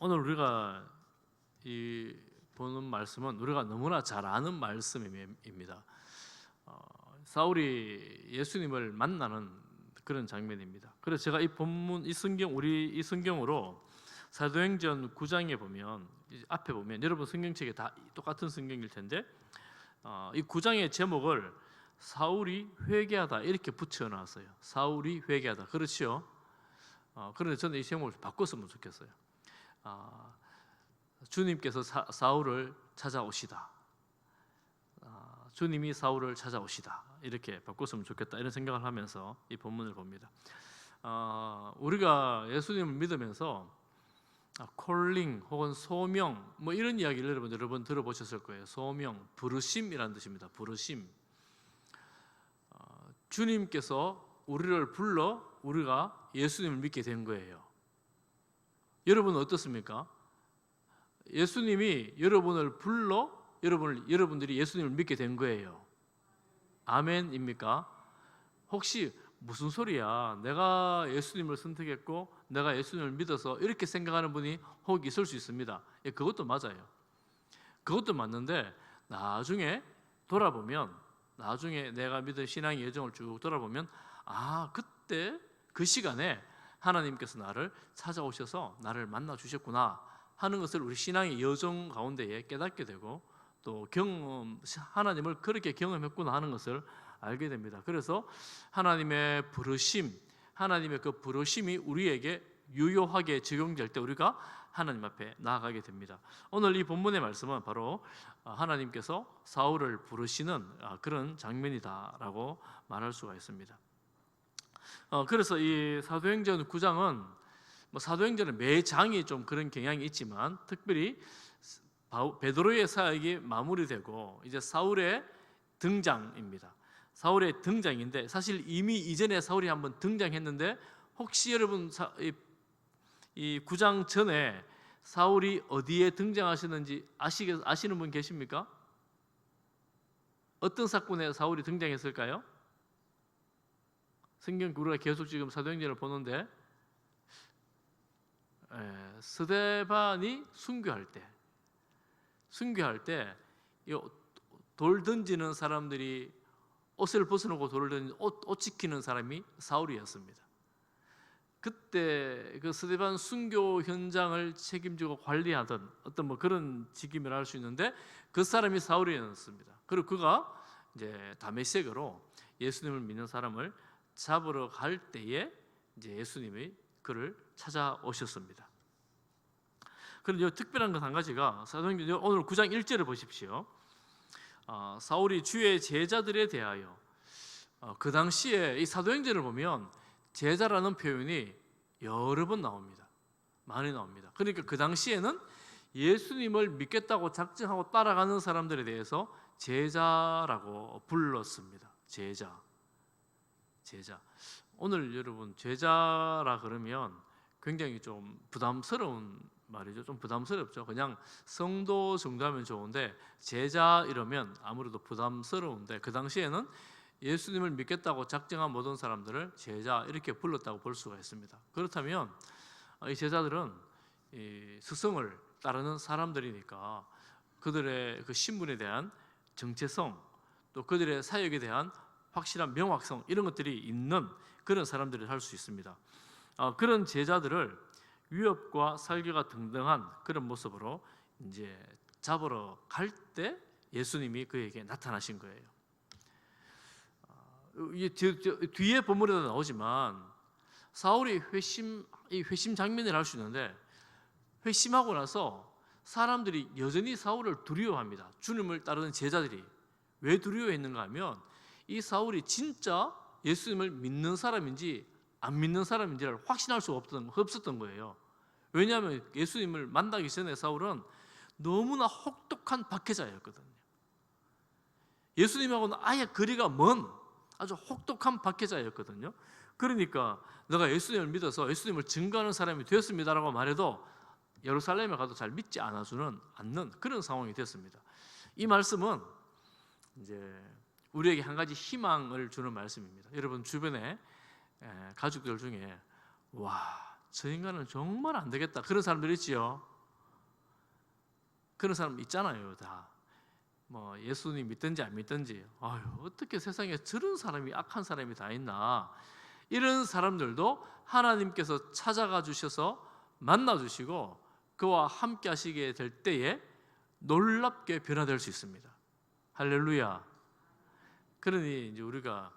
오늘 우리가 이 보는 말씀은 우리가 너무나 잘 아는 말씀입니다. 사울이 예수님을 만나는 그런 장면입니다. 그래서 제가 이 본문 이 성경으로 사도행전 9장에 보면 앞에 보면 여러분 성경책에 다 똑같은 성경일 텐데 이 9장의 제목을 사울이 회개하다 이렇게 붙여놨어요. 사울이 회개하다. 그렇지요? 그런데 저는 이 제목을 바꿨으면 좋겠어요. 주님께서 사울을 찾아오시다. 주님이 사울을 찾아오시다. 이렇게 바꿨으면 좋겠다. 이런 생각을 하면서 이 본문을 봅니다. 우리가 예수님을 믿으면서 콜링 혹은 소명 뭐 이런 이야기를 여러 번 들어보셨을 거예요. 소명, 부르심이라는 뜻입니다. 부르심. 주님께서 우리를 불러 우리가 예수님을 믿게 된 거예요. 여러분은 어떻습니까? 예수님이 여러분을 불러 여러분들이 예수님을 믿게 된 거예요. 아멘입니까? 혹시 무슨 소리야? 내가 예수님을 선택했고 내가 예수님을 믿어서 이렇게 생각하는 분이 혹 있을 수 있습니다. 예, 그것도 맞아요. 그것도 맞는데 나중에 돌아보면 나중에 내가 믿은 신앙의 여정을 쭉 돌아보면 그때 그 시간에 하나님께서 나를 찾아오셔서 나를 만나 주셨구나 하는 것을 우리 신앙의 여정 가운데에 깨닫게 되고 또 하나님을 그렇게 경험했구나 하는 것을 알게 됩니다. 그래서 하나님의 부르심, 하나님의 그 부르심이 우리에게 유효하게 적용될 때 우리가 하나님 앞에 나아가게 됩니다. 오늘 이 본문의 말씀은 바로 하나님께서 사울을 부르시는 그런 장면이다라고 말할 수가 있습니다. 그래서 이 사도행전 9장은 사도행전은 매 장이 좀 그런 경향이 있지만 특별히 베드로의 사역이 마무리되고 이제 사울의 등장입니다. 사울의 등장인데 사실 이미 이전에 사울이 한번 등장했는데 혹시 여러분 이 9장 전에 사울이 어디에 등장하셨는지 아시는 분 계십니까? 어떤 사건에 사울이 등장했을까요? 성경 우리가 계속 지금 사도행전을 보는데 스데반이 순교할 때 돌 던지는 사람들이 옷을 벗어놓고 돌을 던지는 옷 지키는 사람이 사울이었습니다. 그때 그 스데반 순교 현장을 책임지고 관리하던 어떤 그런 직임을 할 수 있는데 그 사람이 사울이었습니다. 그리고 그가 이제 다메섹으로 예수님을 믿는 사람을 잡으러 갈 때에 이제 예수님이 그를 찾아오셨습니다. 그런데 특별한 것 한 가지가 사도행전 오늘 9장 1절을 보십시오. 사울이 주의 제자들에 대하여 그 당시에 이 사도행전을 보면 제자라는 표현이 여러 번 나옵니다. 많이 나옵니다. 그러니까 그 당시에는 예수님을 믿겠다고 작정하고 따라가는 사람들에 대해서 제자라고 불렀습니다. 제자. 오늘 여러분 제자라 그러면 굉장히 좀 부담스러운 말이죠. 좀 부담스럽죠. 그냥 성도 정도 하면 좋은데 제자 이러면 아무래도 부담스러운데 그 당시에는 예수님을 믿겠다고 작정한 모든 사람들을 제자 이렇게 불렀다고 볼 수가 있습니다. 그렇다면 이 제자들은 이 스승을 따르는 사람들이니까 그들의 그 신분에 대한 정체성 또 그들의 사역에 대한 확실한 명확성 이런 것들이 있는 그런 사람들이 할 수 있습니다. 그런 제자들을 위협과 살교가 등등한 그런 모습으로 이제 잡으러 갈 때 예수님이 그에게 나타나신 거예요. 뒤에 본문에도 나오지만 사울이 회심 장면을 할 수 있는데 회심하고 나서 사람들이 여전히 사울을 두려워합니다. 주님을 따르는 제자들이 왜 두려워했는가 하면 이 사울이 진짜 예수님을 믿는 사람인지 안 믿는 사람인지를 확신할 수 없었던 거예요. 왜냐하면 예수님을 만나기 전에 사울은 너무나 혹독한 박해자였거든요. 예수님하고는 아예 거리가 먼 아주 혹독한 박해자였거든요. 그러니까 내가 예수님을 믿어서 예수님을 증거하는 사람이 되었습니다라고 말해도 예루살렘에 가도 잘 믿지 않는 그런 상황이 됐습니다. 이 말씀은 이제 우리에게 한 가지 희망을 주는 말씀입니다. 여러분 주변에 가족들 중에 저 인간은 정말 안 되겠다 그런 사람들 있지요. 그런 사람 있잖아요. 다 뭐 예수님 믿든지 안 믿든지, 아유 어떻게 세상에 저런 사람이, 악한 사람이 다 있나. 이런 사람들도 하나님께서 찾아가 주셔서 만나 주시고 그와 함께 하시게 될 때에 놀랍게 변화될 수 있습니다. 할렐루야. 그러니 이제 우리가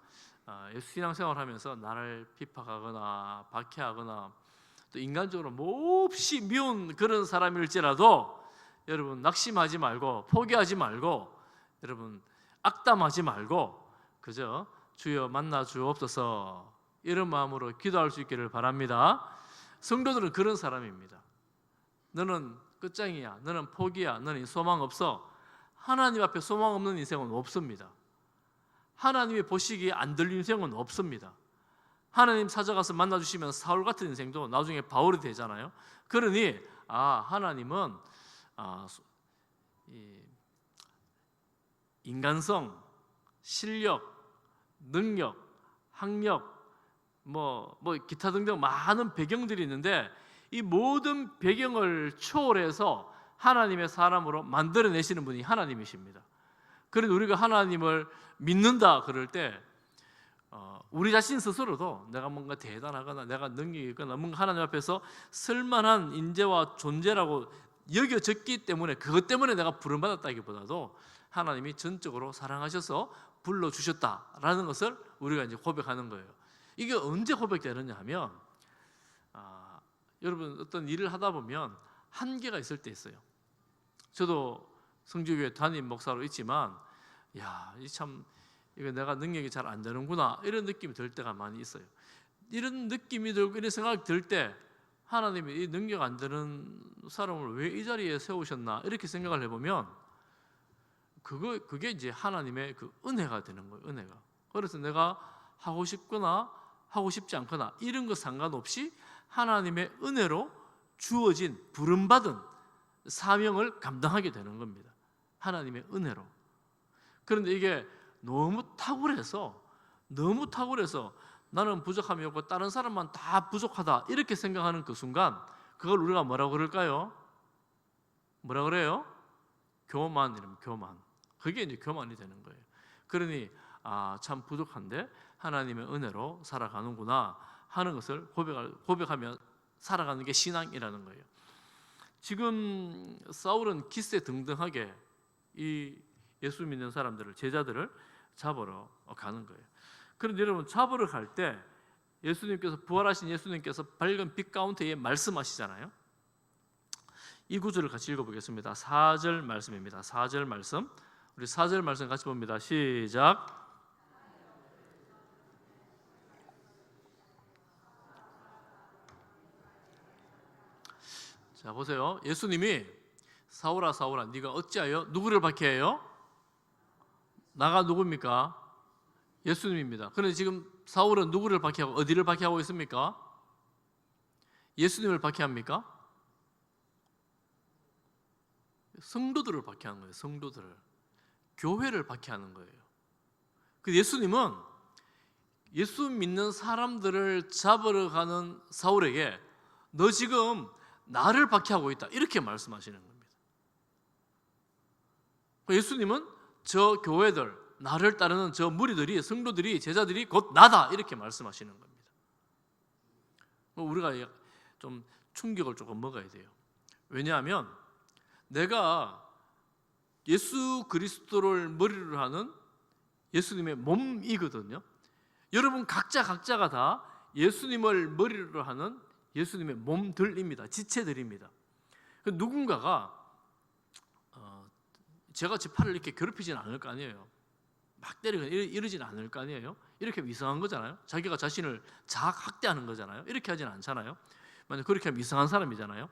예수 신앙 생활하면서 나를 비판하거나 박해하거나 또 인간적으로 몹시 미운 그런 사람일지라도 여러분 낙심하지 말고 포기하지 말고 여러분 악담하지 말고 그저 주여 만나 주옵소서 이런 마음으로 기도할 수 있기를 바랍니다. 성도들은 그런 사람입니다. 너는 끝장이야, 너는 포기야, 너는 소망 없어. 하나님 앞에 소망 없는 인생은 없습니다. 하나님이 보시기에 안 될 인생은 없습니다. 하나님 찾아가서 만나주시면 사울 같은 인생도 나중에 바울이 되잖아요. 그러니 하나님은 인간성, 실력, 능력, 학력, 뭐 기타 등등 많은 배경들이 있는데 이 모든 배경을 초월해서 하나님의 사람으로 만들어내시는 분이 하나님이십니다. 그래서 우리가 하나님을 믿는다 그럴 때 우리 자신 스스로도 내가 뭔가 대단하거나 내가 능력이 있거나 뭔가 하나님 앞에서 쓸만한 인재와 존재라고 여겨졌기 때문에 그것 때문에 내가 부름받았다기보다도 하나님이 전적으로 사랑하셔서 불러주셨다라는 것을 우리가 이제 고백하는 거예요. 이게 언제 고백되느냐 하면 여러분 어떤 일을 하다 보면 한계가 있을 때 있어요. 저도 성주교회 담임 목사로 있지만 이거 내가 능력이 잘 안 되는구나 이런 느낌이 들 때가 많이 있어요. 이런 느낌이 들고 이런 생각이 들 때 하나님이 이 능력 안 되는 사람을 왜 이 자리에 세우셨나 이렇게 생각을 해보면 그게 이제 하나님의 그 은혜가 되는 거예요. 은혜가. 그래서 내가 하고 싶거나 하고 싶지 않거나 이런 거 상관없이 하나님의 은혜로 주어진 부름받은 사명을 감당하게 되는 겁니다. 하나님의 은혜로. 그런데 이게 너무 탁월해서 나는 부족함이 없고 다른 사람만 다 부족하다 이렇게 생각하는 그 순간 그걸 우리가 뭐라고 그럴까요? 뭐라 그래요? 교만. 그게 이제 교만이 되는 거예요. 그러니 참 부족한데 하나님의 은혜로 살아가는구나 하는 것을 고백하며 살아가는 게 신앙이라는 거예요. 지금 사울은 기세등등하게 이 예수 믿는 사람들을, 제자들을 잡으러 가는 거예요. 그런데 여러분 잡으러 갈 때 예수님께서, 부활하신 예수님께서 밝은 빛 가운데에 말씀하시잖아요. 이 구절을 같이 읽어보겠습니다. 4절 말씀입니다. 4절 말씀, 우리 4절 말씀 같이 봅니다. 시작. 자 보세요. 예수님이 사울아 사울아 네가 어찌하여 누구를 박해해요? 나가 누굽니까? 예수님입니다. 그런데 지금 사울은 누구를 박해하고 어디를 박해하고 있습니까? 예수님을 박해합니까? 성도들을 박해하는 거예요. 성도들을, 교회를 박해하는 거예요. 그 예수님은 예수 믿는 사람들을 잡으러 가는 사울에게 너 지금 나를 박해하고 있다 이렇게 말씀하시는 겁니다. 예수님은 저 교회들, 나를 따르는 저 무리들이, 성도들이, 제자들이 곧 나다 이렇게 말씀하시는 겁니다. 우리가 좀 충격을 조금 먹어야 돼요. 왜냐하면 내가 예수 그리스도를 머리로 하는 예수님의 몸이거든요. 여러분 각자가 다 예수님을 머리로 하는 예수님의 몸들입니다. 지체들입니다. 누군가가 제가 제 팔을 이렇게 괴롭히지는 않을 거 아니에요. 막 때리거나 이러지는 않을 거 아니에요. 이렇게 하면 이상한 거잖아요. 자기가 자신을 자학 학대하는 거잖아요. 이렇게 하지는 않잖아요. 만약 그렇게 하면 이상한 사람이잖아요.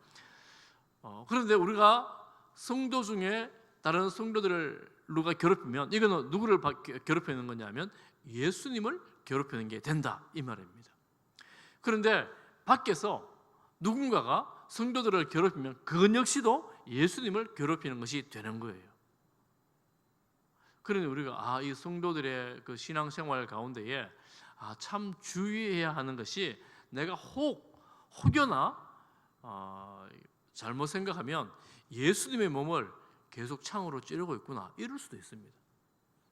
그런데 우리가 성도 중에 다른 성도들을 누가 괴롭히면 이거는 누구를 괴롭히는 거냐면 예수님을 괴롭히는 게 된다 이 말입니다. 그런데 밖에서 누군가가 성도들을 괴롭히면 그건 역시도 예수님을 괴롭히는 것이 되는 거예요. 그러니 우리가 이 성도들의 그 신앙생활 가운데에 참 주의해야 하는 것이 내가 혹여나 잘못 생각하면 예수님의 몸을 계속 창으로 찌르고 있구나, 이럴 수도 있습니다.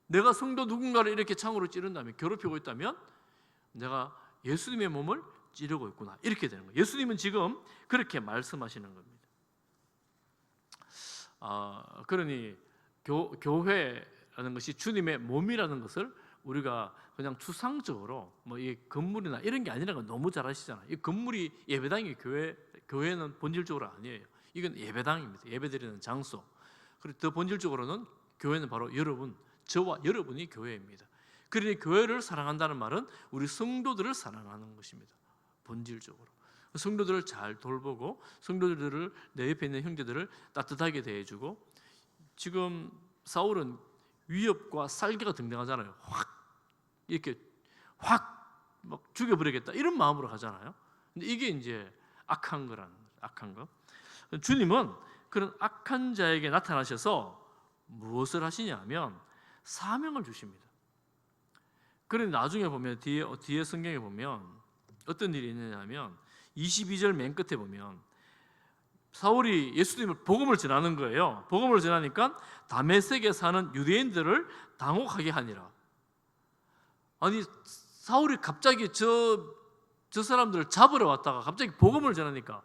내가 성도 누군가를 이렇게 창으로 찌른다면, 괴롭히고 있다면 내가 예수님의 몸을 찌르고 있구나, 이렇게 되는 거예요. 예수님은 지금 그렇게 말씀하시는 겁니다. 그러니 교회라는 것이 주님의 몸이라는 것을 우리가 그냥 추상적으로 뭐 이 건물이나 이런 게 아니라는 건 너무 잘 아시잖아요. 이 건물이 예배당이 교회는 본질적으로 아니에요. 이건 예배당입니다. 예배드리는 장소. 그리고 더 본질적으로는 교회는 바로 여러분, 저와 여러분이 교회입니다. 그러니 교회를 사랑한다는 말은 우리 성도들을 사랑하는 것입니다. 본질적으로 성도들을 잘 돌보고, 성도들을, 내 옆에 있는 형제들을 따뜻하게 대해주고. 지금 사울은 위협과 살기가 등등하잖아요. 확 이렇게 확 막 죽여버리겠다, 이런 마음으로 가잖아요. 근데 이게 이제 악한 거라는 거예요. 악한 거. 주님은 그런 악한 자에게 나타나셔서 무엇을 하시냐면 사명을 주십니다. 그런데 나중에 보면 뒤에 성경에 보면 어떤 일이 있느냐면 22절 맨 끝에 보면 사울이 예수님을 복음을 전하는 거예요. 복음을 전하니까 다메섹에 사는 유대인들을 당혹하게 하니라. 아니, 사울이 갑자기 저 사람들을 잡으러 왔다가 갑자기 복음을 전하니까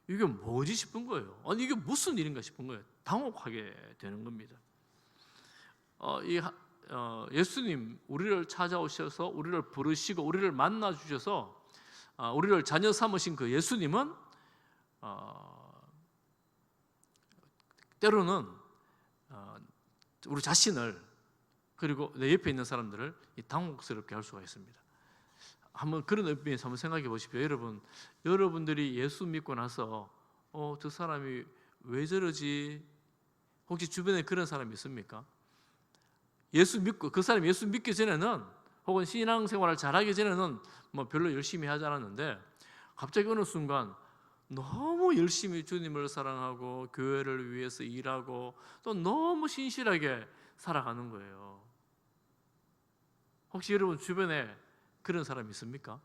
이게 뭐지 싶은 거예요. 아니, 이게 무슨 일인가 싶은 거예요. 당혹하게 되는 겁니다. 예수님, 우리를 찾아오셔서 우리를 부르시고 우리를 만나 주셔서 우리를 자녀 삼으신 그 예수님은 때로는 우리 자신을, 그리고 내 옆에 있는 사람들을 당혹스럽게 할 수가 있습니다. 한번 그런 의미에서 한번 생각해 보십시오. 여러분들이 예수 믿고 나서 저 사람이 왜 저러지? 혹시 주변에 그런 사람이 있습니까? 예수 믿고, 그 사람이 예수 믿기 전에는, 혹은 신앙생활을 잘하기 전에는 뭐 별로 열심히 하지 않았는데 갑자기 어느 순간 너무 열심히 주님을 사랑하고 교회를 위해서 일하고 또 너무 신실하게 살아가는 거예요. 혹시 여러분 주변에 그런 사람이 있습니까?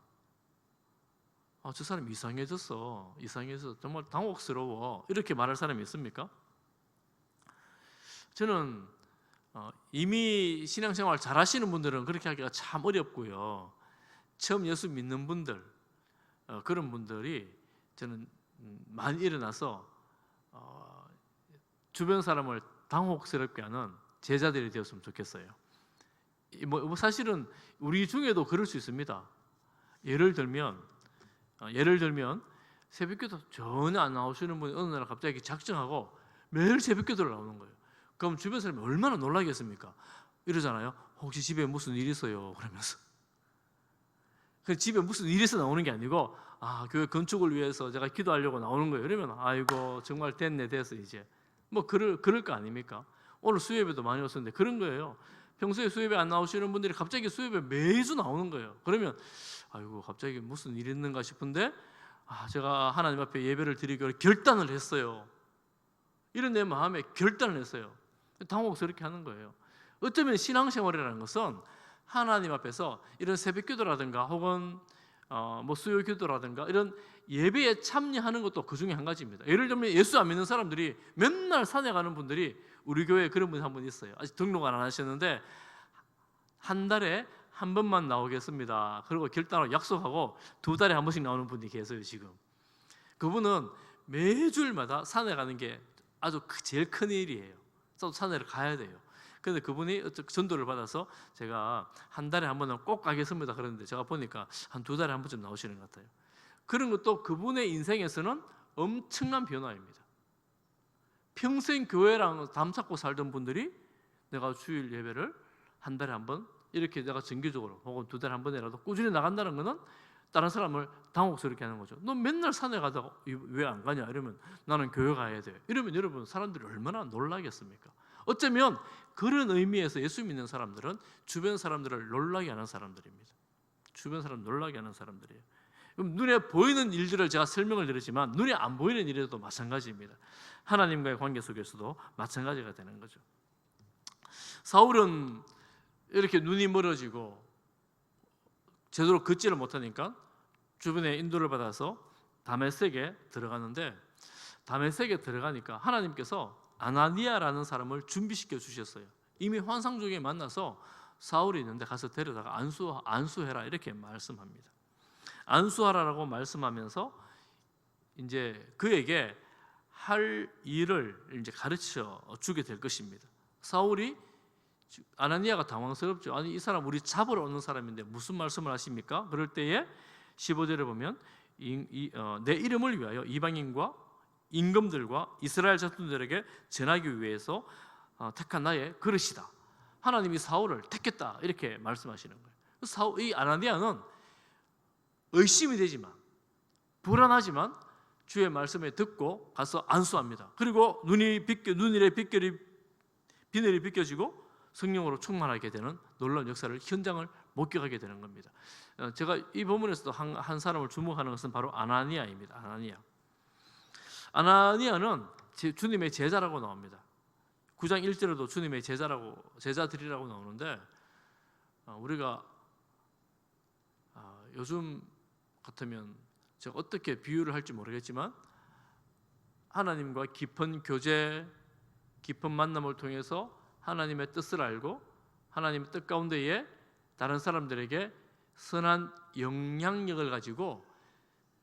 저 사람 이상해져서 정말 당혹스러워, 이렇게 말할 사람이 있습니까? 저는 이미 신앙생활 잘 하시는 분들은 그렇게 하기가 참 어렵고요. 처음 예수 믿는 분들, 그런 분들이 저는 많이 일어나서 주변 사람을 당혹스럽게 하는 제자들이 되었으면 좋겠어요. 뭐 사실은 우리 중에도 그럴 수 있습니다. 예를 들면 새벽기도 전혀 안 나오시는 분이 어느 날 갑자기 작정하고 매일 새벽기도를 나오는 거예요. 그럼 주변 사람이 얼마나 놀라겠습니까? 이러잖아요. 혹시 집에 무슨 일 있어요? 그러면서. 집에 무슨 일이 있어 나오는 게 아니고 교회 건축을 위해서 제가 기도하려고 나오는 거예요. 그러면 아이고 정말 됐어 이제. 뭐 그럴 거 아닙니까? 오늘 수요예배도 많이 왔었는데 그런 거예요. 평소에 수요예배 안 나오시는 분들이 갑자기 수요예배 매주 나오는 거예요. 그러면 아이고 갑자기 무슨 일이 있는가 싶은데 제가 하나님 앞에 예배를 드리기로 결단을 했어요. 이런 내 마음에 결단을 했어요. 당혹스럽게 하는 거예요. 어쩌면 신앙생활이라는 것은 하나님 앞에서 이런 새벽기도라든가 혹은 뭐 수요기도라든가 이런 예배에 참여하는 것도 그 중에 한 가지입니다. 예를 들면 예수 안 믿는 사람들이 맨날 산에 가는 분들이 우리 교회에 그런 분이 한 분 있어요. 아직 등록 안 하셨는데 한 달에 한 번만 나오겠습니다. 그리고 결단하고 약속하고 2달에 한 번씩 나오는 분이 계세요. 지금 그분은 매주일마다 산에 가는 게 아주 제일 큰 일이에요. 산에 가야 돼요. 그런데 그분이 전도를 받아서 제가 한 달에 한 번은 꼭 가겠습니다. 그런데 제가 보니까 한 2달에 한 번쯤 나오시는 것 같아요. 그런 것도 그분의 인생에서는 엄청난 변화입니다. 평생 교회랑 담쌓고 살던 분들이 내가 주일 예배를 한 달에 한 번 이렇게 내가 정기적으로 혹은 2달에 한 번이라도 꾸준히 나간다는 것은 다른 사람을 당혹스럽게 하는 거죠. 너 맨날 산에 가다가 왜 안 가냐 이러면 나는 교회 가야 돼. 이러면 여러분 사람들이 얼마나 놀라겠습니까? 어쩌면 그런 의미에서 예수 믿는 사람들은 주변 사람들을 놀라게 하는 사람들입니다. 주변 사람 놀라게 하는 사람들이에요. 그럼 눈에 보이는 일들을 제가 설명을 드리지만 눈에 안 보이는 일에도 마찬가지입니다. 하나님과의 관계 속에서도 마찬가지가 되는 거죠. 사울은 이렇게 눈이 멀어지고 제대로 걷지를 못하니까 주변에 인도를 받아서 다메섹에 들어가는데 다메섹에 들어가니까 하나님께서 아나니아라는 사람을 준비시켜 주셨어요. 이미 환상 중에 만나서 사울이 있는데 가서 데려다가 안수해라 이렇게 말씀합니다. 안수하라라고 말씀하면서 이제 그에게 할 일을 이제 가르쳐 주게 될 것입니다. 사울이 아나니아가 당황스럽죠. 아니 이 사람 우리 잡으러 오는 사람인데 무슨 말씀을 하십니까? 그럴 때에 15절에 보면 내 이름을 위하여 이방인과 임금들과 이스라엘 자손들에게 전하기 위해서 택한 나의 그릇이다. 하나님이 사울을 택했다 이렇게 말씀하시는 거예요. 이 아나니아는 의심이 되지만 불안하지만 주의 말씀에 듣고 가서 안수합니다. 그리고 눈이 비늘이 비껴지고 성령으로 충만하게 되는 놀라운 역사를 현장을 목격하게 되는 겁니다. 제가 이 본문에서도 한 사람을 주목하는 것은 바로 아나니아입니다. 아나니아는 주님의 제자라고 나옵니다. 9장 1절에도 주님의 제자들이라고 나오는데 우리가 요즘 같으면 제가 어떻게 비유를 할지 모르겠지만 하나님과 깊은 교제, 깊은 만남을 통해서 하나님의 뜻을 알고 하나님의 뜻 가운데에 다른 사람들에게 선한 영향력을 가지고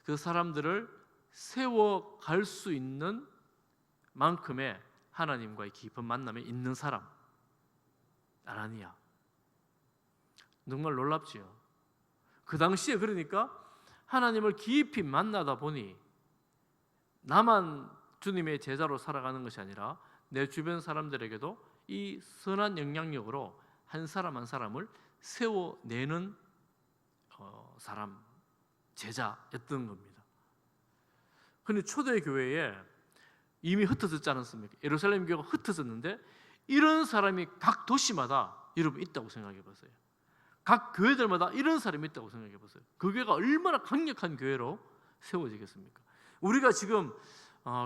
그 사람들을 세워갈 수 있는 만큼의 하나님과의 깊은 만남에 있는 사람, 아나니아. 정말 놀랍지요. 그 당시에 그러니까 하나님을 깊이 만나다 보니 나만 주님의 제자로 살아가는 것이 아니라 내 주변 사람들에게도 이 선한 영향력으로 한 사람 한 사람을 세워내는 사람, 제자였던 겁니다. 그런데 초대 교회에 이미 흩어졌지 않았습니까? 예루살렘 교회가 흩어졌는데 이런 사람이 각 도시마다 여러분 있다고 생각해 보세요. 각 교회들마다 이런 사람이 있다고 생각해 보세요. 그 교회가 얼마나 강력한 교회로 세워지겠습니까? 우리가 지금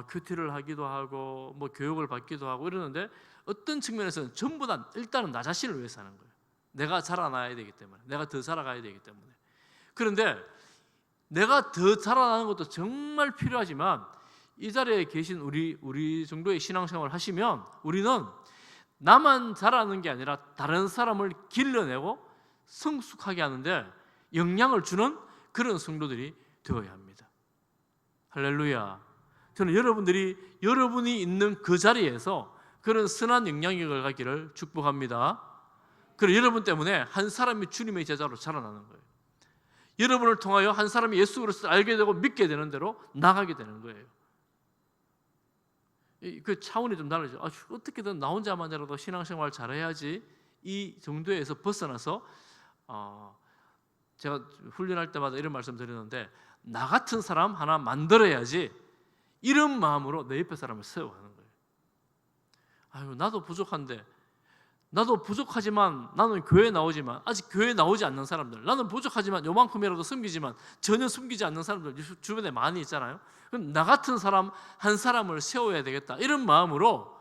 큐티를 하기도 하고 뭐 교육을 받기도 하고 이러는데 어떤 측면에서는 전부 다 일단은 나 자신을 위해서 하는 거예요. 내가 자라나야 되기 때문에, 내가 더 자라가야 되기 때문에. 그런데 내가 더 자라나는 것도 정말 필요하지만 이 자리에 계신 우리 정도의 신앙생활을 하시면 우리는 나만 자라는 게 아니라 다른 사람을 길러내고 성숙하게 하는데 영향을 주는 그런 성도들이 되어야 합니다. 할렐루야. 저는 여러분이 있는 그 자리에서 그런 선한 영향력을 가기를 축복합니다. 그리고 여러분 때문에 한 사람이 주님의 제자로 자라나는 거예요. 여러분을 통하여 한 사람이 예수 그리스도를 알게 되고 믿게 되는 대로 나가게 되는 거예요. 그 차원이 좀 다르죠. 어떻게든 나 혼자만이라도 신앙생활 잘해야지 이 정도에서 벗어나서 제가 훈련할 때마다 이런 말씀 드리는데 나 같은 사람 하나 만들어야지 이런 마음으로 내 옆에 사람을 세워가는 거예요. 나도 부족하지만 나는 교회에 나오지만 아직 교회에 나오지 않는 사람들, 나는 부족하지만 요만큼이라도 섬기지만 전혀 섬기지 않는 사람들 주변에 많이 있잖아요. 그럼 나 같은 사람 한 사람을 세워야 되겠다 이런 마음으로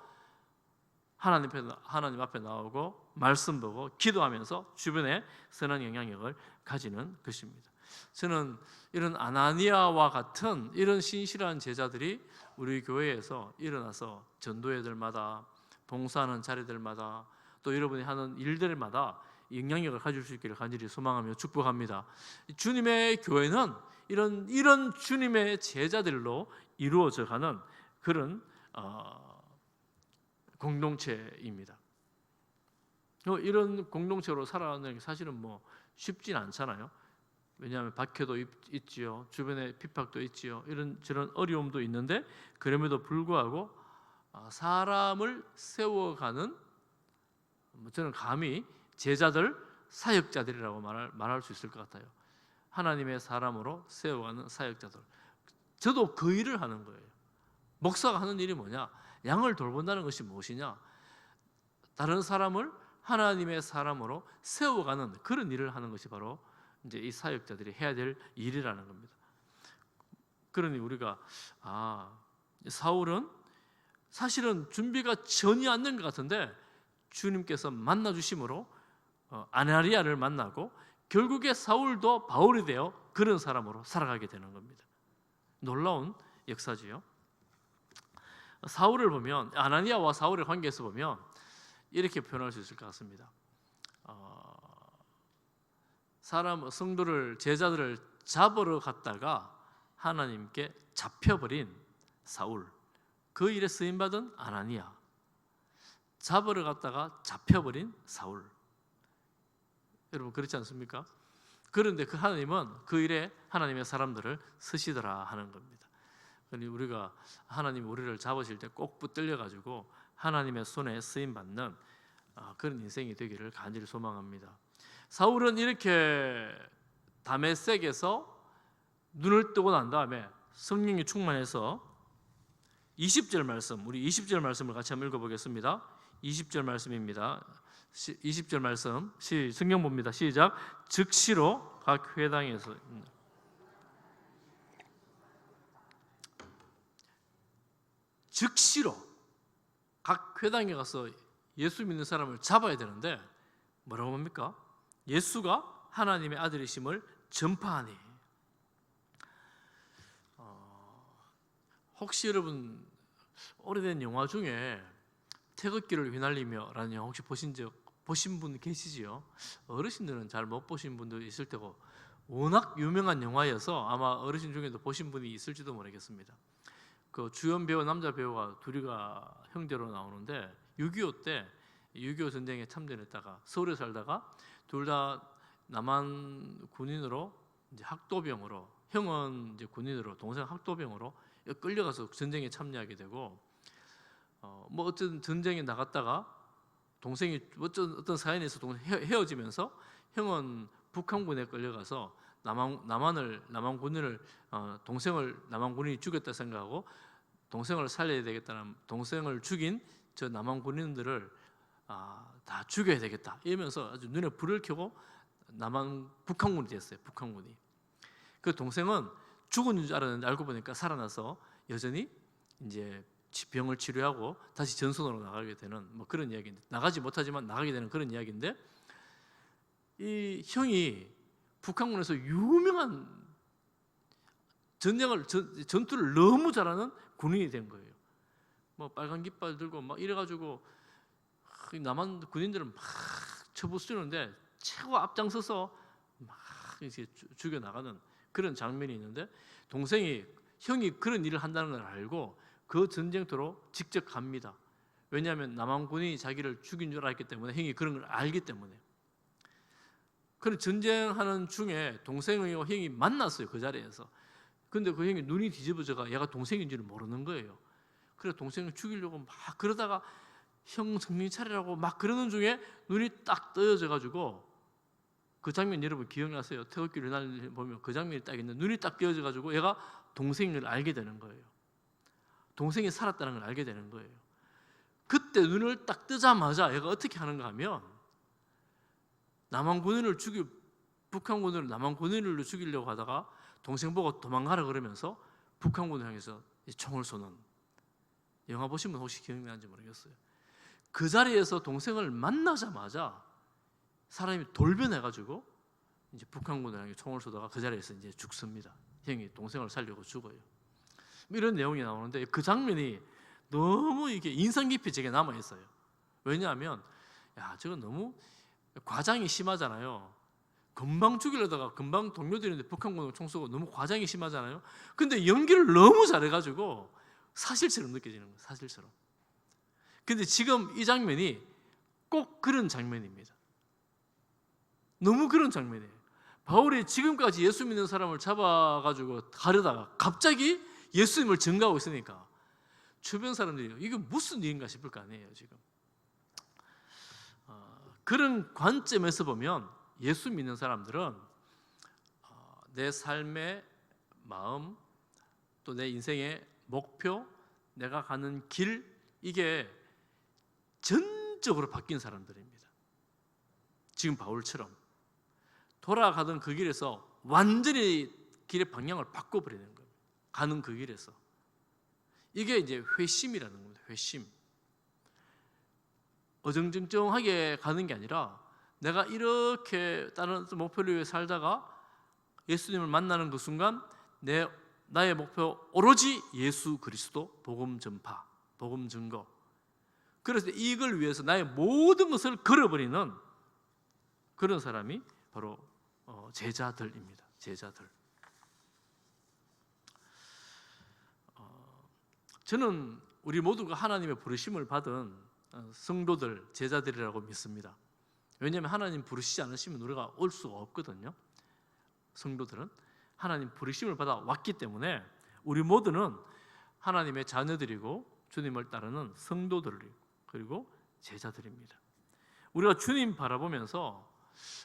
하나님 앞에 나오고 말씀 보고 기도하면서 주변에 선한 영향력을 가지는 것입니다. 저는 이런 아나니아와 같은 이런 신실한 제자들이 우리 교회에서 일어나서 전도회들마다 봉사하는 자리들마다 또 여러분이 하는 일들마다 영향력을 가질 수 있기를 간절히 소망하며 축복합니다. 주님의 교회는 이런 주님의 제자들로 이루어져가는 그런 공동체입니다. 이런 공동체로 살아가는 게 사실은 쉽진 않잖아요. 왜냐하면 박해도 있지요, 주변에 핍박도 있지요, 저런 어려움도 있는데 그럼에도 불구하고 사람을 세워가는 저는 감히 제자들, 사역자들이라고 말할 수 있을 것 같아요. 하나님의 사람으로 세워가는 사역자들. 저도 그 일을 하는 거예요. 목사가 하는 일이 뭐냐? 양을 돌본다는 것이 무엇이냐? 다른 사람을 하나님의 사람으로 세워가는 그런 일을 하는 것이 바로 이제 이 사역자들이 해야 될 일이라는 겁니다. 그러니 우리가 사울은 사실은 준비가 전혀 안 된 것 같은데 주님께서 만나 주심으로 아나니아를 만나고 결국에 사울도 바울이 되어 그런 사람으로 살아가게 되는 겁니다. 놀라운 역사지요. 사울을 보면, 아나니아와 사울의 관계에서 보면 이렇게 표현할 수 있을 것 같습니다. 성도를, 제자들을 잡으러 갔다가 하나님께 잡혀버린 사울, 그 일에 쓰임받은 아나니아, 잡으러 갔다가 잡혀버린 사울. 여러분 그렇지 않습니까? 그런데 그 하나님은 그 일에 하나님의 사람들을 쓰시더라 하는 겁니다. 그러니 우리가 하나님 우리를 잡으실 때 꼭 붙들려 가지고 하나님의 손에 쓰임 받는 그런 인생이 되기를 간절히 소망합니다. 사울은 이렇게 다메섹에서 눈을 뜨고 난 다음에 성령이 충만해서 20절 말씀, 우리 20절 말씀을 같이 한번 읽어보겠습니다. 20절 말씀입니다. 20절 말씀, 성경 봅니다. 시작. 즉시로 각 회당에서, 즉시로 각 회당에 가서 예수 믿는 사람을 잡아야 되는데 뭐라고 합니까? 예수가 하나님의 아들이심을 전파하니. 혹시 여러분 오래된 영화 중에 태극기를 휘날리며라는 영화 혹시 보신 분 계시지요? 어르신들은 잘 못 보신 분도 있을 테고 워낙 유명한 영화여서 아마 어르신 중에도 보신 분이 있을지도 모르겠습니다. 그 주연 배우 남자 배우가 둘이가 형제로 나오는데 6.25 때 6.25 전쟁에 참전했다가 서울에 살다가 둘 다 남한 군인으로 이제 학도병으로, 형은 이제 군인으로, 동생 학도병으로 끌려가서 전쟁에 참여하게 되고, 뭐 어떤 전쟁에 나갔다가 동생이 어떤 사연에 있어 헤어지면서 형은 북한군에 끌려가서 남한 군인을 동생을 남한 군인이 죽였다 생각하고 동생을 살려야 되겠다는, 동생을 죽인 저 남한 군인들을 다 죽여야 되겠다 이러면서 아주 눈에 불을 켜고 북한군이 됐어요. 북한군이. 그 동생은 죽은 줄 알았는데 알고 보니까 살아나서 여전히 이제 병을 치료하고 다시 전선으로 나가게 되는 뭐 그런 이야기인데, 나가지 못하지만 나가게 되는 그런 이야기인데, 이 형이 북한군에서 유명한 전투를 너무 잘하는 군인이 된 거예요. 뭐 빨간 깃발 들고 막 이래가지고 남한 군인들은 막 쳐부수는데 최고 앞장서서 막 이제 죽여 나가는 그런 장면이 있는데, 형이 그런 일을 한다는 걸 알고 그 전쟁터로 직접 갑니다. 왜냐하면 남한 군인이 자기를 죽인 줄 알았기 때문에, 형이 그런 걸 알기 때문에. 그런 전쟁하는 중에 동생이와 형이 만났어요. 그 자리에서. 근데 그 형이 눈이 뒤집어져가 얘가 동생인지를 모르는 거예요. 그래서 동생을 죽이려고 막 그러다가 형 정신 차리라고 막 그러는 중에 눈이 딱 떠여져 가지고, 그 장면 여러분 기억나세요? 태극기를 날 보면 그 장면이 딱 있는데 눈이 딱 떠여져 가지고 얘가 동생을 알게 되는 거예요. 동생이 살았다는 걸 알게 되는 거예요. 그때 눈을 딱 뜨자마자 얘가 어떻게 하는가 하면 북한군을 남한 군인을 죽이려고 하다가 동생 보고 도망가라 그러면서 북한군을 향해서 총을 쏘는, 영화 보신 분 혹시 기억나는지 모르겠어요. 그 자리에서 동생을 만나자마자 사람이 돌변해가지고 이제 북한군을 향해 총을 쏘다가 그 자리에서 이제 죽습니다. 형이 동생을 살려고 죽어요. 이런 내용이 나오는데 그 장면이 너무 이게 인상 깊이 제게 남아 있어요. 왜냐하면 저건 너무 과장이 심하잖아요. 금방 죽이려다가 금방 동료들인데 북한군을 총 쏘고 너무 과장이 심하잖아요. 근데 연기를 너무 잘해가지고 사실처럼 느껴지는 거예요. 사실처럼. 근데 지금 이 장면이 꼭 그런 장면입니다. 너무 그런 장면이에요. 바울이 지금까지 예수 믿는 사람을 잡아가지고 가려다가 갑자기 예수님을 증거하고 있으니까 주변 사람들이 이게 무슨 일인가 싶을 거 아니에요. 지금 그런 관점에서 보면 예수 믿는 사람들은 내 삶의 마음, 또 내 인생의 목표, 내가 가는 길, 이게 전적으로 바뀐 사람들입니다. 지금 바울처럼 돌아가던 그 길에서 완전히 길의 방향을 바꿔버리는 거예요. 가는 그 길에서. 이게 이제 회심이라는 겁니다. 회심. 어정쩡쩡하게 가는 게 아니라 내가 이렇게 다른 목표를 위해 살다가 예수님을 만나는 그 순간 나의 목표 오로지 예수 그리스도 복음 전파, 복음 증거. 그래서 이걸 위해서 나의 모든 것을 걸어버리는 그런 사람이 바로 제자들입니다. 제자들. 저는 우리 모두가 하나님의 부르심을 받은 성도들, 제자들이라고 믿습니다. 왜냐하면 하나님 부르시지 않으시면 우리가 올 수가 없거든요. 성도들은 하나님 부르심을 받아 왔기 때문에 우리 모두는 하나님의 자녀들이고 주님을 따르는 성도들이고 그리고 제자들입니다. 우리가 주님 바라보면서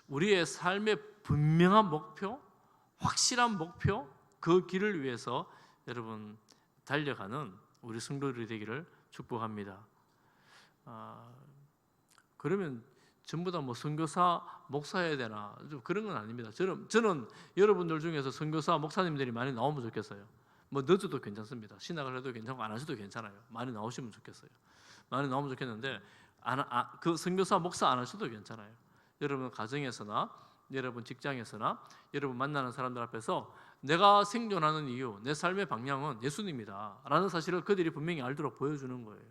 우리의 삶의 분명한 목표, 확실한 목표, 그 길을 위해서 여러분 달려가는 우리 성도들이 되기를 축복합니다. 그러면 전부 다 뭐 선교사, 목사해야 되나? 좀 그런 건 아닙니다. 저는 여러분들 중에서 선교사, 목사님들이 많이 나오면 좋겠어요. 뭐 늦어도 괜찮습니다. 신학을 해도 괜찮고 안 하셔도 괜찮아요. 많이 나오시면 좋겠어요. 많이 나오면 좋겠는데 그 선교사, 목사 안 하셔도 괜찮아요. 여러분 가정에서나 여러분 직장에서나 여러분 만나는 사람들 앞에서 내가 생존하는 이유, 내 삶의 방향은 예수님이다 라는 사실을 그들이 분명히 알도록 보여주는 거예요.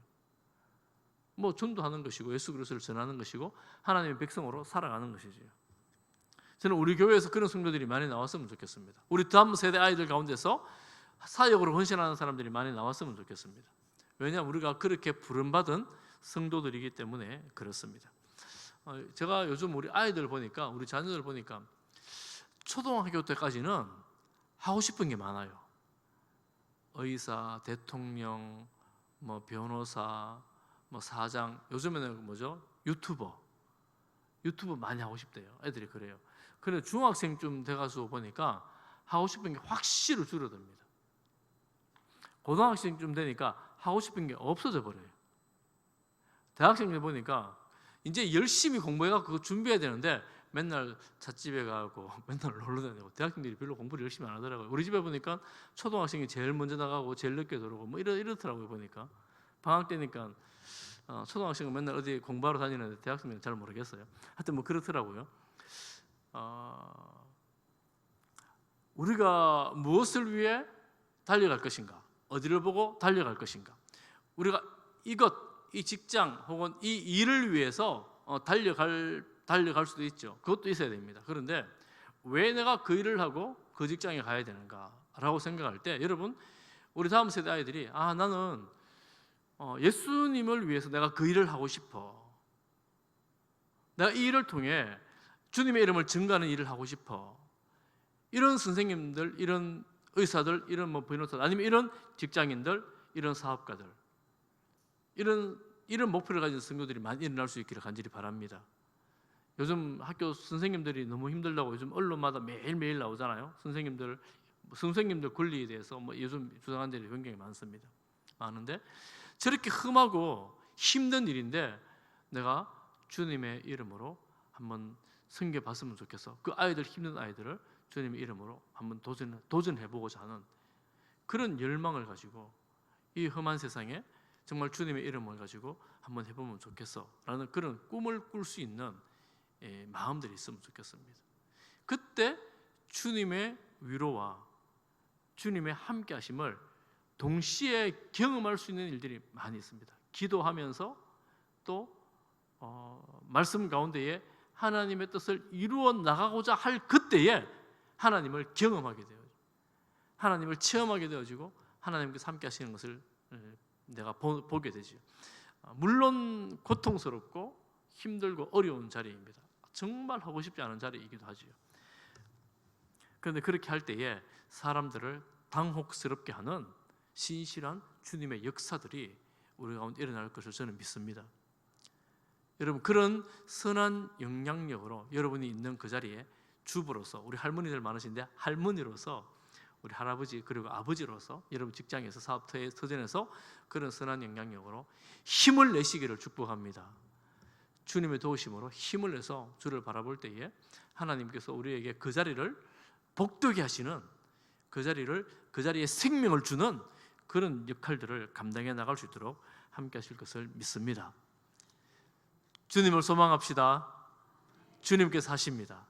뭐 전도하는 것이고 예수 그리스도를 전하는 것이고 하나님의 백성으로 살아가는 것이지요. 저는 우리 교회에서 그런 성도들이 많이 나왔으면 좋겠습니다. 우리 다음 세대 아이들 가운데서 사역으로 헌신하는 사람들이 많이 나왔으면 좋겠습니다. 왜냐하면 우리가 그렇게 부름받은 성도들이기 때문에 그렇습니다. 제가 요즘 우리 아이들 보니까, 우리 자녀들 보니까 초등학교 때까지는 하고 싶은 게 많아요. 의사, 대통령, 뭐 변호사, 뭐 사장, 요즘에는 뭐죠? 유튜버 많이 하고 싶대요. 애들이 그래요. 그런데 중학생쯤 돼가지고 보니까 하고 싶은 게 확실히 줄어듭니다. 고등학생쯤 되니까 하고 싶은 게 없어져 버려요. 대학생들 보니까 이제 열심히 공부해서 그거 준비해야 되는데 맨날 찻집에 가고 맨날 놀러 다니고, 대학생들이 별로 공부를 열심히 안 하더라고요. 우리 집에 보니까 초등학생이 제일 먼저 나가고 제일 늦게 들어오고 뭐 이렇더라고요. 보니까 방학 때니까 초등학생은 맨날 어디 공부하러 다니는데 대학생은 잘 모르겠어요. 하여튼 뭐 그렇더라고요. 우리가 무엇을 위해 달려갈 것인가? 어디를 보고 달려갈 것인가? 우리가 이 직장 혹은 이 일을 위해서 달려갈 수도 있죠. 그것도 있어야 됩니다. 그런데 왜 내가 그 일을 하고 그 직장에 가야 되는가라고 생각할 때, 여러분 우리 다음 세대 아이들이 나는 예수님을 위해서 내가 그 일을 하고 싶어. 내가 이 일을 통해 주님의 이름을 증거하는 일을 하고 싶어. 이런 선생님들, 이런 의사들, 이런 뭐 변호사들, 아니면 이런 직장인들, 이런 사업가들, 이런 목표를 가진 성도들이 많이 일어날 수 있기를 간절히 바랍니다. 요즘 학교 선생님들이 너무 힘들다고 요즘 언론마다 매일매일 나오잖아요. 선생님들 권리에 대해서 뭐 요즘 주장한 일이 굉장히 많습니다. 많은데 저렇게 험하고 힘든 일인데 내가 주님의 이름으로 한번 섬겨봤으면 좋겠어. 그 아이들, 힘든 아이들을 주님의 이름으로 한번 도전해보고자 하는 그런 열망을 가지고 이 험한 세상에 정말 주님의 이름을 가지고 한번 해보면 좋겠어 라는 그런 꿈을 꿀 수 있는 마음들이 있으면 좋겠습니다. 그때 주님의 위로와 주님의 함께 하심을 동시에 경험할 수 있는 일들이 많이 있습니다. 기도하면서 또 말씀 가운데에 하나님의 뜻을 이루어 나가고자 할 그때에 하나님을 경험하게 되어요. 하나님을 체험하게 되어지고 하나님께서 함께 하시는 것을 내가 보게 되죠. 물론 고통스럽고 힘들고 어려운 자리입니다. 정말 하고 싶지 않은 자리이기도 하죠. 그런데 그렇게 할 때에 사람들을 당혹스럽게 하는 신실한 주님의 역사들이 우리 가운데 일어날 것을 저는 믿습니다. 여러분 그런 선한 영향력으로 여러분이 있는 그 자리에 주부로서, 우리 할머니들 많으신데 할머니로서, 우리 할아버지 그리고 아버지로서, 여러분 직장에서 사업터에 터전에서 그런 선한 영향력으로 힘을 내시기를 축복합니다. 주님의 도우심으로 힘을 내서 주를 바라볼 때에 하나님께서 우리에게 그 자리를 복되게 하시는, 그 자리에 생명을 주는 그런 역할들을 감당해 나갈 수 있도록 함께 하실 것을 믿습니다. 주님을 소망합시다. 주님께서 하십니다.